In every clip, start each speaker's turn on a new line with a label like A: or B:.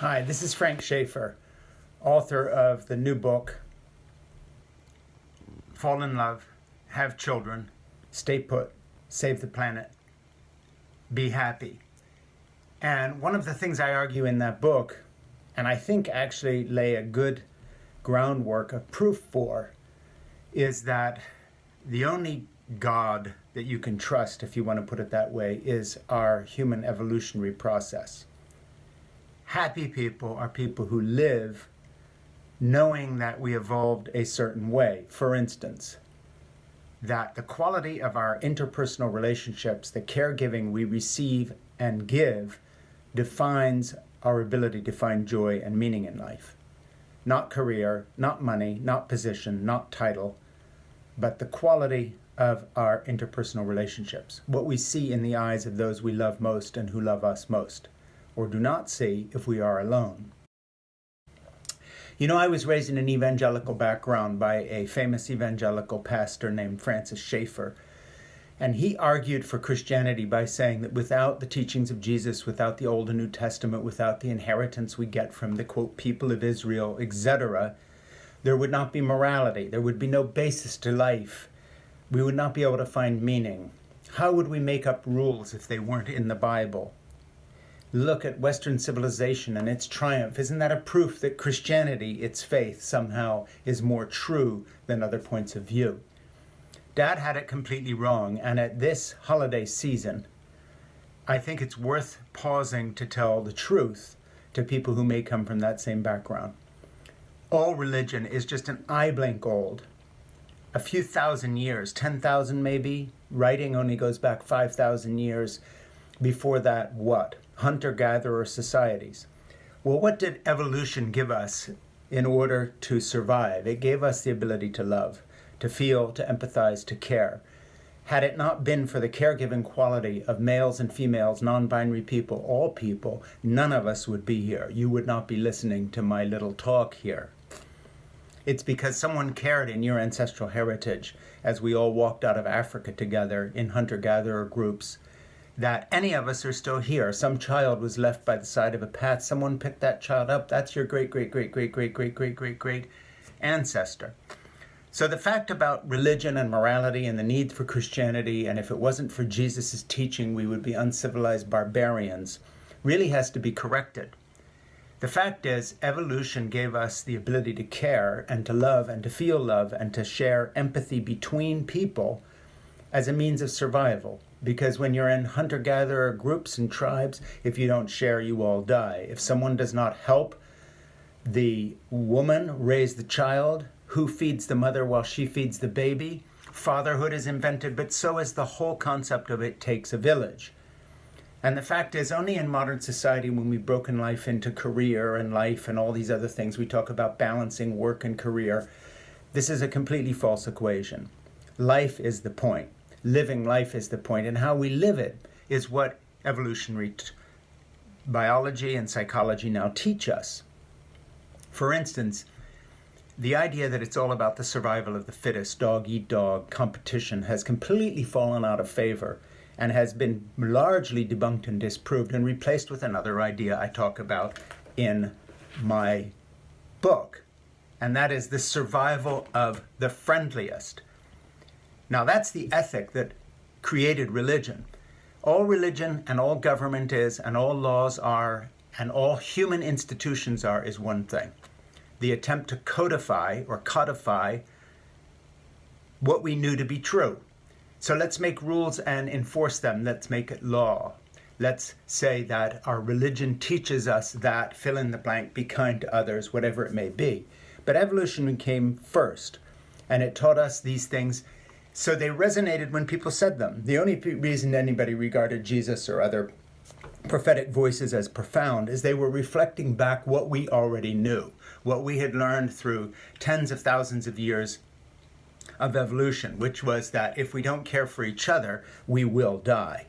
A: Hi, this is Frank Schaeffer, author of the new book, Fall in Love, Have Children, Stay Put, Save the Planet, Be Happy. And one of the things I argue in that book, and I think actually lay a good groundwork of proof for, is that the only God that you can trust, if you want to put it that way, is our human evolutionary process. Happy people are people who live knowing that we evolved a certain way. For instance, that the quality of our interpersonal relationships, the caregiving we receive and give, defines our ability to find joy and meaning in life. Not career, not money, not position, not title, but the quality of our interpersonal relationships, what we see in the eyes of those we love most and who love us most, or do not see if we are alone. You know, I was raised in an evangelical background by a famous evangelical pastor named Francis Schaeffer, and he argued for Christianity by saying that without the teachings of Jesus, without the Old and New Testament, without the inheritance we get from the, quote, people of Israel, etc., there would not be morality. There would be no basis to life. We would not be able to find meaning. How would we make up rules if they weren't in the Bible? Look at Western civilization and its triumph. Isn't that a proof that Christianity, its faith, somehow is more true than other points of view? Dad had it completely wrong, and at this holiday season, I think it's worth pausing to tell the truth to people who may come from that same background. All religion is just an eye blink old. A few thousand years, 10,000 maybe. Writing only goes back 5,000 years. Before that, what? Hunter-gatherer societies. Well, what did evolution give us in order to survive? It gave us the ability to love, to feel, to empathize, to care. Had it not been for the caregiving quality of males and females, non-binary people, all people, none of us would be here. You would not be listening to my little talk here. It's because someone cared in your ancestral heritage, as we all walked out of Africa together in hunter-gatherer groups, that any of us are still here. Some child was left by the side of a path. Someone picked that child up. That's your great ancestor. So the fact about religion and morality and the need for Christianity, and if it wasn't for Jesus' teaching, we would be uncivilized barbarians, really has to be corrected. The fact is, evolution gave us the ability to care and to love and to feel love and to share empathy between people as a means of survival. Because when you're in hunter-gatherer groups and tribes, if you don't share, you all die. If someone does not help the woman raise the child, who feeds the mother while she feeds the baby? Fatherhood is invented, but so is the whole concept of it takes a village. And the fact is, only in modern society, when we've broken life into career and life and all these other things, we talk about balancing work and career. This is a completely false equation. Life is the point. Living life is the point, and how we live it is what evolutionary biology and psychology now teach us. For instance, the idea that it's all about the survival of the fittest, dog-eat-dog competition has completely fallen out of favor and has been largely debunked and disproved and replaced with another idea I talk about in my book, and that is the survival of the friendliest. Now, that's the ethic that created religion. All religion and all government is, and all laws are, and all human institutions are, is one thing. The attempt to codify or codify what we knew to be true. So let's make rules and enforce them. Let's make it law. Let's say that our religion teaches us that, fill in the blank, be kind to others, whatever it may be. But evolution came first, and it taught us these things. So they resonated when people said them. The only reason anybody regarded Jesus or other prophetic voices as profound is they were reflecting back what we already knew, what we had learned through tens of thousands of years of evolution, which was that if we don't care for each other, we will die.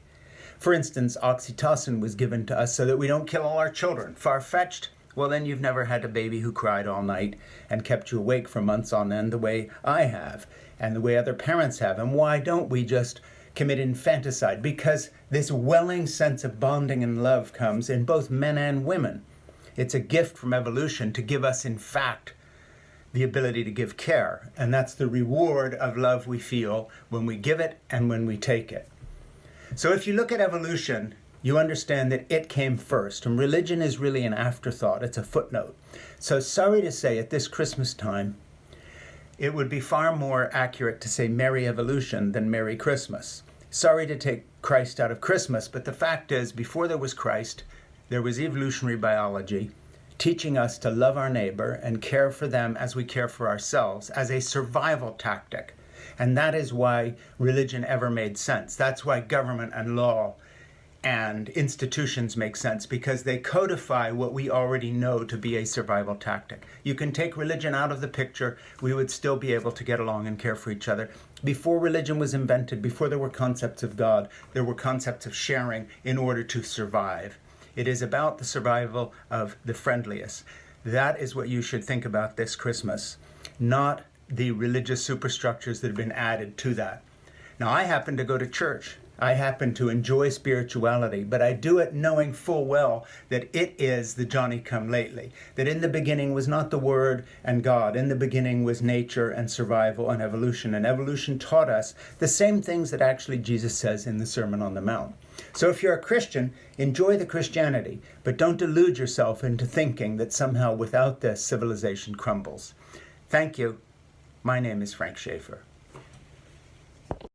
A: For instance, oxytocin was given to us so that we don't kill all our children. Far-fetched? Well, then you've never had a baby who cried all night and kept you awake for months on end the way I have and the way other parents have. And why don't we just commit infanticide? Because this welling sense of bonding and love comes in both men and women. It's a gift from evolution to give us, in fact, the ability to give care. And that's the reward of love we feel when we give it and when we take it. So if you look at evolution, you understand that it came first, and religion is really an afterthought. It's a footnote. So sorry to say, at this Christmas time, it would be far more accurate to say Merry Evolution than Merry Christmas. Sorry to take Christ out of Christmas, but the fact is, before there was Christ, there was evolutionary biology teaching us to love our neighbor and care for them as we care for ourselves as a survival tactic. And that is why religion ever made sense. That's why government and law and institutions make sense, because they codify what we already know to be a survival tactic. You can take religion out of the picture, we would still be able to get along and care for each other. Before religion was invented, before there were concepts of God, there were concepts of sharing in order to survive. It is about the survival of the friendliest. That is what you should think about this Christmas, not the religious superstructures that have been added to that. Now, I happen to go to church. I happen to enjoy spirituality, but I do it knowing full well that it is the Johnny-come-lately, that in the beginning was not the Word and God. In the beginning was nature and survival and evolution taught us the same things that actually Jesus says in the Sermon on the Mount. So if you're a Christian, enjoy the Christianity, but don't delude yourself into thinking that somehow without this, civilization crumbles. Thank you. My name is Frank Schaeffer.